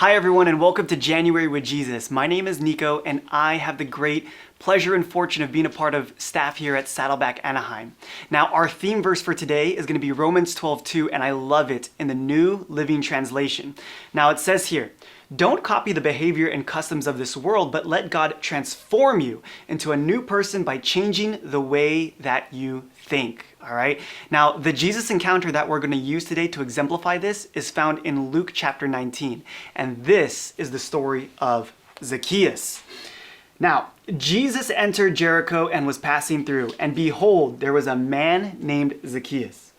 Hi everyone and welcome to January with Jesus. My name is Niko and I have the great pleasure and fortune of being a part of staff here at Saddleback Anaheim. Now our theme verse for today is going to be Romans 12:2 and I love it in the New Living Translation. Now it says here, don't copy the behavior and customs of this world, but let God transform you into a new person by changing the way that you think. All right. Now, the Jesus encounter that we're going to use today to exemplify this is found in Luke chapter 19. And this is the story of Zacchaeus. Now, Jesus entered Jericho and was passing through. And behold, there was a man named Zacchaeus.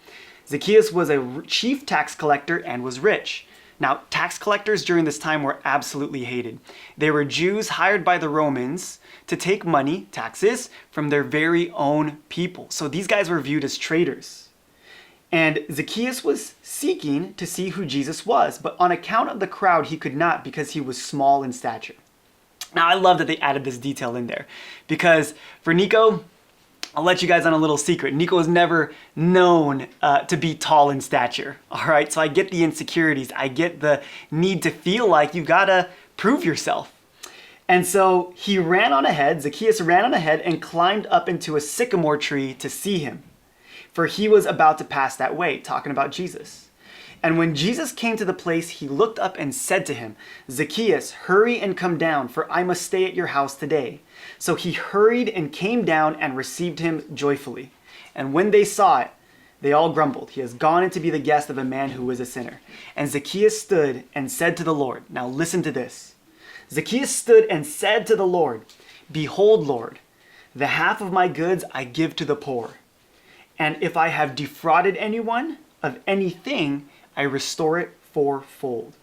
Zacchaeus was a chief tax collector and was rich. Now, tax collectors during this time were absolutely hated. They were Jews hired by the Romans to take money, taxes, from their very own people. So these guys were viewed as traitors. And Zacchaeus was seeking to see who Jesus was, but on account of the crowd, he could not because he was small in stature. Now, I love that they added this detail in there because for Niko, I'll let you guys on a little secret. Niko was never known to be tall in stature, all right? So I get the insecurities. I get the need to feel like you gotta prove yourself. And so he ran on ahead, Zacchaeus ran on ahead and climbed up into a sycamore tree to see him, for he was about to pass that way, talking about Jesus. And when Jesus came to the place, he looked up and said to him, Zacchaeus, hurry and come down, for I must stay at your house today. So he hurried and came down and received him joyfully. And when they saw it, they all grumbled. He has gone in to be the guest of a man who was a sinner. And Zacchaeus stood and said to the Lord, now listen to this. Zacchaeus stood and said to the Lord, behold, Lord, the half of my goods I give to the poor. And if I have defrauded anyone of anything, I restore it fourfold.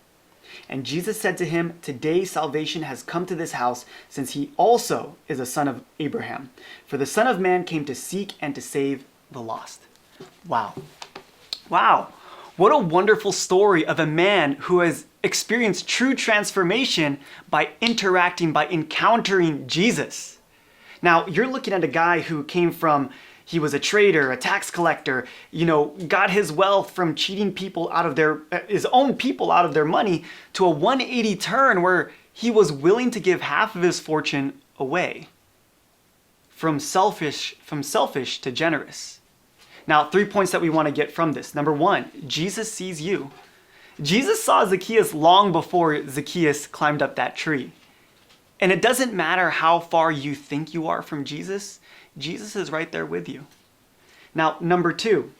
And Jesus said to him, today salvation has come to this house, since he also is a son of Abraham. For the Son of Man came to seek and to save the lost. Wow. Wow. What a wonderful story of a man who has experienced true transformation by interacting, by encountering Jesus. Now, you're looking at a guy who came from, he was a traitor, a tax collector, got his wealth from cheating people out of his own people out of their money, to a 180 turn where he was willing to give half of his fortune away. From selfish to generous. Now, 3 points that we want to get from this. Number one, Jesus sees you. Jesus saw Zacchaeus long before Zacchaeus climbed up that tree. And it doesn't matter how far you think you are from Jesus, Jesus is right there with you. Now, number two,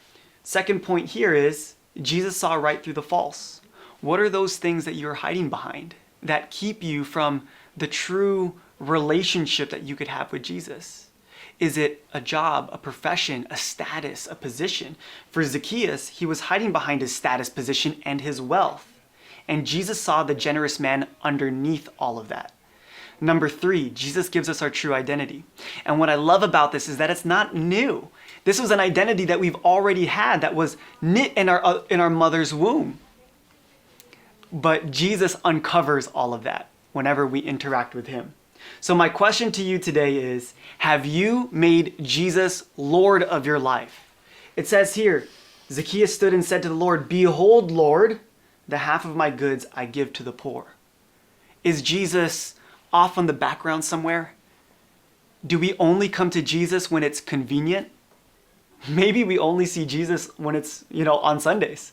second point here is Jesus saw right through the false. What are those things that you're hiding behind that keep you from the true relationship that you could have with Jesus? Is it a job, a profession, a status, a position? For Zacchaeus, he was hiding behind his status, position, and his wealth. And Jesus saw the generous man underneath all of that. Number three, Jesus gives us our true identity. And what I love about this is that it's not new. This was an identity that we've already had, that was knit in our mother's womb. But Jesus uncovers all of that whenever we interact with him. So my question to you today is, have you made Jesus Lord of your life? It says here, Zacchaeus stood and said to the Lord, behold, Lord, the half of my goods I give to the poor. Is Jesus off on the background somewhere? Do we only come to Jesus when it's convenient? Maybe we only see Jesus when it's, on Sundays.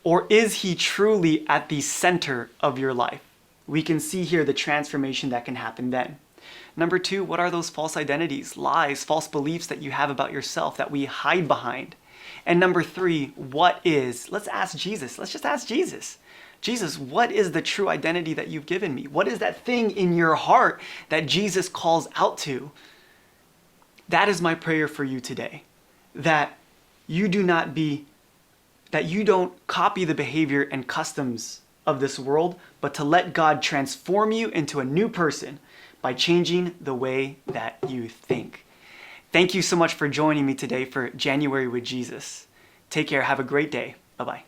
Or is he truly at the center of your life? We can see here the transformation that can happen then. Number two, what are those false identities, lies, false beliefs that you have about yourself that we hide behind? And number three, let's ask Jesus. Let's just ask Jesus. Jesus, what is the true identity that you've given me? What is that thing in your heart that Jesus calls out to? That is my prayer for you today. That you don't copy the behavior and customs of this world, but to let God transform you into a new person by changing the way that you think. Thank you so much for joining me today for January with Jesus. Take care. Have a great day. Bye-bye.